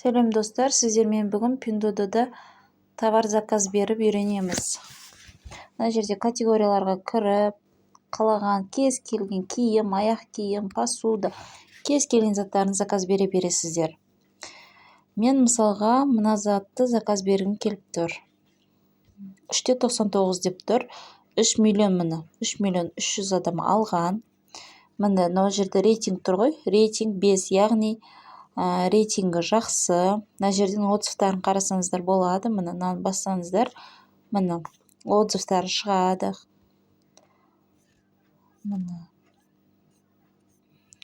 Сәлем достар, сіздермен бүгін Pinduoduo'да товар заказ беріп үйренеміз. Мына жерде категорияларға кіріп, қалаған кез келген киім, аяқ киім, посуда, кез келген заттарын заказ бере бересіздер. Мен мысалға мына затты заказ бергім келіп тұр. 3,99 деп тұр. 3 миллион міне. 3 миллион 300 адам алған. Міне мына жерде рейтинг тұр ғой. Рейтинг 5, яғни рейтингі жақсы. Мына жерден отзывтарын қарасаңыздар болады. Міне мынаны бассаңыздар, міне отзывтары шығады. Міне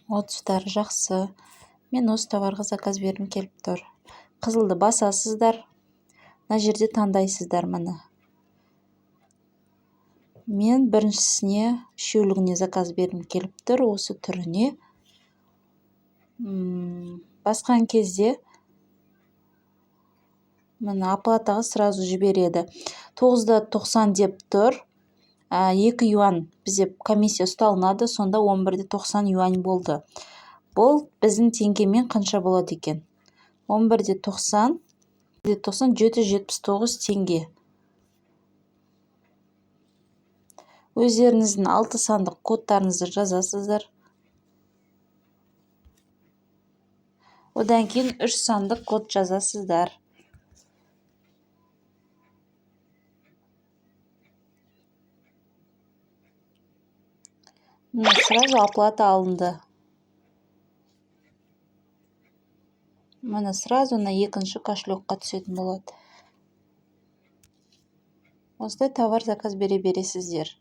отзывтары жақсы. Мен осы товарға заказ бергім келіп тұр. Қызылды басасыздар. Мына жерде таңдайсыздар міне. Мен біріншісіне үшеулігіне заказ бергім келіп тұр, осы түріне. Басқан кезде міне оплатаға сразу жібереді. 9,90 деп тұр. 2 юань бізде комиссия ұсталынады, сонда 11,90 юань болды. Бұл біздің теңгемен қанша болады екен? 11,90 779 теңге. Өздеріңіздің 6 сандық кодтарыңызды жазасыздар. Одан кейін 3 сандық код жазасыздар. Міне сразу оплата алынды. Міне сразу на екінші кошелекқа түсетін болады. Осылай товар заказ бере бересіздер.